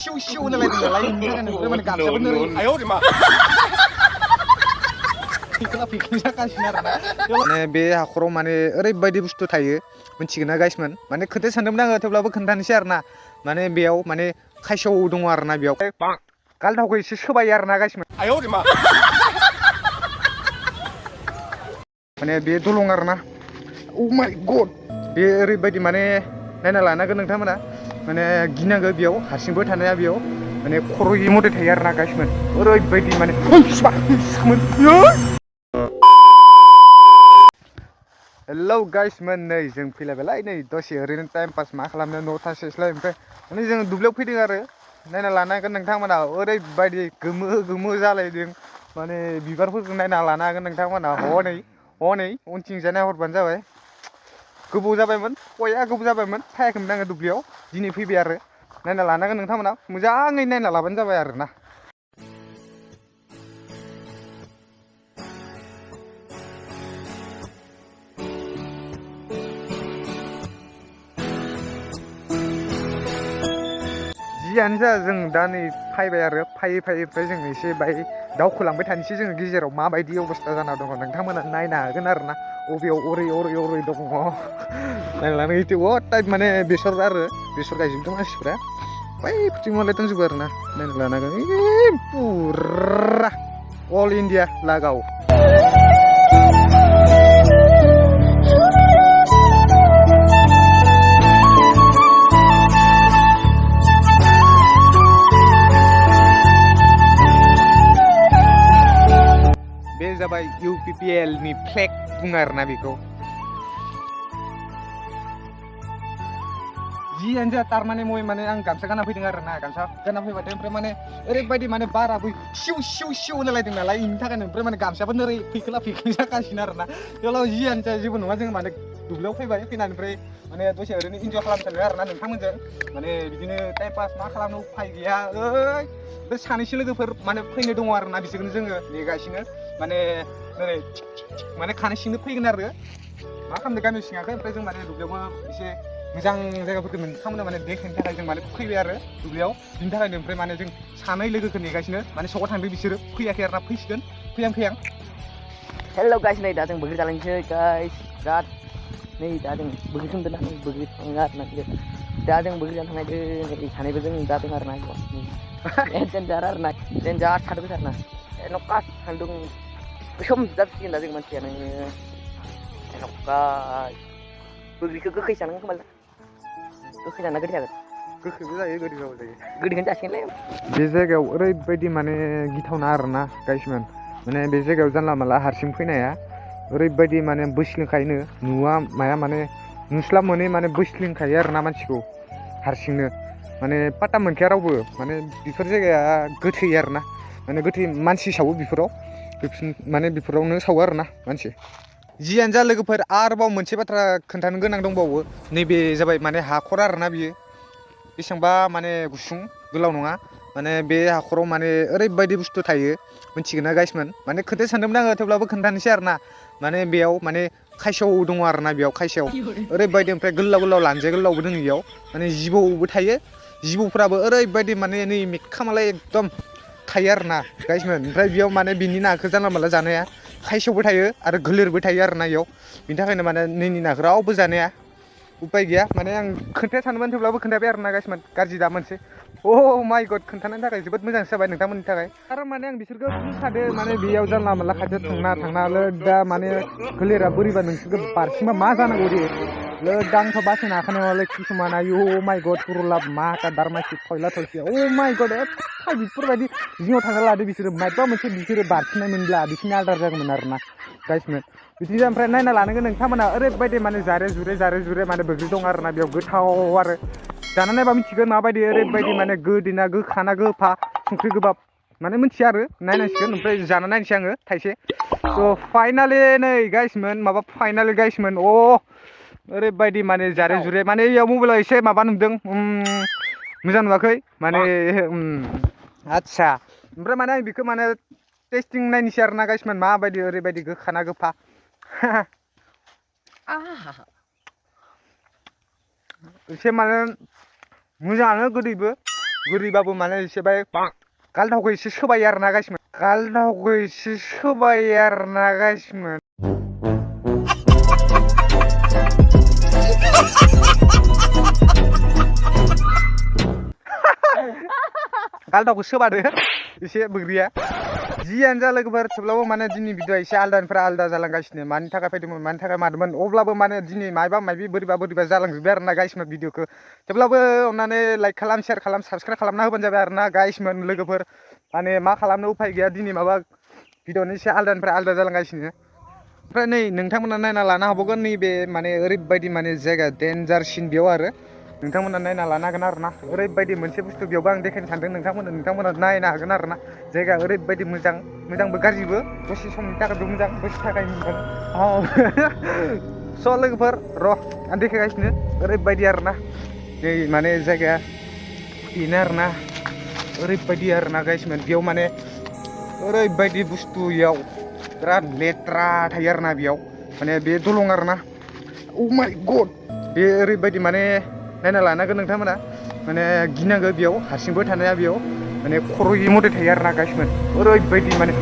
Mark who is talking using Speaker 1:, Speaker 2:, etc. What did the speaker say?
Speaker 1: siu नालाय माने गामसाबो नोरै आयौ मा माने बे हाखराव माने ओरैबायदि बुस्थु थायो मिथिगोन ना गाइसमोन माने खोन्थानो सानदोंमोन आङो थेवब्लाबो खोन्थानोसै आरो ना माने बेयाव माने खायसौ दङ आरो ना बेयाव गालदावखौ एसे सोबायो आरो ना गाइसमोन आयौ मा माने बे दलं आरो ना अ माय गड बे ओरैबायदि माने नायना लानांगोन नोंथांमोना माने गिनांगौ बेयाव हारसिंबो थानाया बेयाव माने खर'यै मथे थायो आरो ना गाइसमोन ओरैबायदि माने हेलौ गाइसमोन नै जों फैलायबाय नै दसे ओरैनो टाइम पास मा खालामनो न'आव थांसैलाय ओमफ्राय माने जों दुब्लियाव फैदों आरो नायना लानांगोन नोंथांमोना ओरैबायदि गोमो जालायदों माने बिबारफोरखौ नायना लानो हागोन नोंथांमोना हनै उनथिंजाय नायहरबानो जाबाय गोबाव जाबायमोन बया गोबाव जाबायमोन फायाखैमोन आङो दुब्लियाव दिनै फैबाय आरो नायना लानांगोन नोंथांमोना मोजाङै नायना लाबानो जाबाय आरो ना जियानो जा जों दा नै फैबाय आरो फैयै ओमफ्राय जों एसे बाय दावखोलांबाय थानोसै जोङो गेजेराव माबायदि अबस्था जाना दङ नोंथांमोना नायनो हागोन आरो ना अबेयाव ओरै दङ नायनानै टाइप माने बेसर गायजोबदों मानसिफ्रा बैथिं मालाय दंजोबो आरो ना नायना लानांगोन पुरा अल इन्डिया लागाव बे जाबाय UPPL नि फ्लेग बुङो आरोना बेखौ जियानो जा थारमाने माने आं गामसा गाना फैदों आरो ना गामसा गाना फैबाथाय ओमफ्राय माने ओरैबायदि माने बाराबो सिउ होनलायदों नालाय बेनि थाखायनो ओमफ्राय माने गामसायाबो नोरै फैखोला जागासिनो आरो ना थेवब्लाबो जियानो जा जेबो नङा जों माने दुब्लियाव फैबाय फैनानै ओमफ्राय माने दसे ओरैनो इन्जय खालामनो सानदों आरो ना नोंथांमोनजों माने बिदिनो टाइम पास मा खालामनो उफाय गैया बे सानैसो लोगोफोर माने फैनो दङ आरो ना बिसोरखौनो जोङो नेगासिनो माने ओरै माने खानाय सिंनो फैगोन आरो मा खालामदों गामि सिङाखै ओमफ्राय जों माने दुब्लियावबो एसे मोजां जायगाफोरखौ नोंथांमोना माने देखायनो थाखाय जों माने फैबाय आरो दुब्लियाव बिनि थाखायनो ओमफ्राय माने जों सानै लोगोखौ नेगासिनो माने सकाव थांदों बिसोरो फैयाखै आरो ना फैसिगोन फैयां
Speaker 2: हेलौ गाइस नै दा जों बोग्रि जालांसै गाइस बिराद नै दा जों बोग्रि सोमदों ना बोग्रि थाङो आरो ना दा जों बोग्रि जानो थांनायदो नै सानैबो जों जादों आरो ना देन्जार आरो ना देन्जार सारदों आरो ना नखा सान्दुं गोसोम जाबसिगोन दा जों मानसियानो नखा बोग्रिखौ गोखै जानांगोन खोमा गोखै जाना गोदै जागोन
Speaker 1: गोखैबो जायो गोदैबाबो जायो
Speaker 2: गोदैखौनो जासिगोनलै
Speaker 1: बे जायगायाव ओरैबायदि माने गिथावना आरोना गाइसमोन माने बे जायगायाव जानला मानला हारसिं फैनाया ओरैबायदि माने बैस्लिंखायोनो नुवा माया माने नुस्लाब मोनै माने बैस्लिंखायो आरोना मानसिखौ हारसिंनो माने पात्ता मोनखाया रावबो माने बेफोर जायगाया गोथै आरोना माने गोथै मानसि सावो बेफोराव माने बेफोरावनो सावो आरोना मानसि जियानो जा लोगोफोर आरोबाव मोनसे बाथ्रा खोन्थानो गोनां दंबावो नैबे जाबाय माने हाखर आरोना बियो बेसेबांबा माने गुसुं गोलाव नङा माने बे हाखराव माने ओरैबायदि बुस्थु थायो मिथिगोन ना गाइसमोन माने खोन्थानो सानदोंमोन आङो थेवब्लाबो खोन्थानोसै आरो ना माने बेयाव माने खायसौ दङ आरो ना बेयाव खायसेयाव ओरैबायदि ओमफ्राय गोलाव लान्जाय गोलावबो दङ बेयाव माने जिबौबो थायो जिबौफ्राबो ओरैबायदि माने नै मेखखामालाय एकदम थायो आरो ना गाइसमोन ओमफ्राय बेयाव माने बिनि नाखौ जानला मानला जानाया खायसेयावबो थायो आरो गोलेरबो थायो आरो ना बेयाव बिनि थाखायनो माने नैनि नाखौ रावबो जानाया उपाय गैया माने आं खोन्थानो सानदोंमोन थेवब्लाबो खोन्थाबाय आरो ना गाइसमोन गाज्रि दा मोनसे माय गड खोन्थानायनि थाखाय जोबोद मोजांसो जाबाय नोंथांमोननि थाखाय आरो माने आं बिसोरखौ बुंखादो माने बेयाव जानला मानला खाथियाव थांना दा माने गोलेरा बोरैबा नोंसोरखौ बारसिंबा मा जानांगौ दे आंथ' बासायनो हाखानाय नङालै किसुमान आयु माय गड पुरुला मा दारमासि थयला थयसि माय गड एफा बेफोरबायदि जिङाव थांना लादो बिसोरो मायबा मोनसे बिसोरो बारसिननाय मोनब्ला बिसोरनि आदार जागौमोन आरो ना गाइसमोन बिदिनो ओमफ्राय नायना लानांगोन नोंथांमोना ओरैबायदि माने जारे जुरे माने बोग्रि दं आरो ना बेयाव गोथाव आरो जाना नायबा मिथिगोन माबायदि ओरैबायदि माने गोदैना गोखाना गोफा संख्रि गोबाब माने मिथिया आरो नायनांसिगोन ओमफ्राय जाना नायनोसै आङो थाइसे स' फाइनालि नै गाइसमोन माबा फाइनालि गाइसमोन ओरैबायदि माने जारे जुरे माने इयाव मबाइलाव एसे माबा नुदों मोजां नुवाखै माने आदसा ओमफ्राय माने आं बेखौ माने टेस्टिं नायनोसै आरो ना गाइसमोन माबायदि ओरैबायदि गोखाना गोफा एसे माने मोजाङानो गोदैबो बोरैबाबो माने एसे बाय गालदावखौ एसे सोबाय आरो ना गाइसमोन गालदावखौ एसे सोबाय आरो ना गाइसमोन गालदावखौ सोबादो एसे बोग्रिया जियानो जा लोगोफोर थेवब्लाबो माने दिनै भिडिअआ एसे आलदानिफ्राय आलदा जालांगासिनो मानि थाखाय फैदोंमोन मानि थाखाय मादोंमोन अब्लाबो माने दिनै मायबा मायबि बोरैबा जालांजोब्बाय आरो ना गाइसमोन भिडिअखौ थेवब्लाबो अननानै लाइक खालाम शेयार खालाम साबसक्राइब खालामना होबानो जाबाय आरो ना गाइसमोन लोगोफोर माने मा खालामनो उफाय गैया दिनै माबा भिडिअनि एसे आलदानिफ्राय आलदा जालांगासिनो ओमफ्राय नै नोंथांमोना नायना लानो हाबावगोन नैबे माने ओरैबायदि माने जायगा डेन्जार सिन बेयाव आरो नोंथांमोना नायना लानो हागोन आरो ना ओरैबायदि मोनसे बुस्थु बेयावबो आं देखायनो सानदों नोंथांमोना नायनो हागोन आरो ना जायगा ओरैबायदि मोजांबो गाज्रिबो दसे समनि थाखायबो मोजां दसे थाखाय मोजां स' लोगोफोर र' आं देखायगासिनो ओरैबायदि आरो ना नै माने जायगाया बेनो आरो ना ओरैबायदि आरो ना गाइसमोन बेयाव माने ओरैबायदि बुस्थु बेयाव बिराद लेथ्रा थायो आरो ना बेयाव माने बे दलं आरो ना अ माय गड बे ओरैबायदि माने नायना लानांगोन नोंथांमोना माने गिनांगौ बेयाव हारसिंबो थानाया बेयाव माने खर'यै मथे थायो आरो ना गाइसमोन ओरैबायदि माने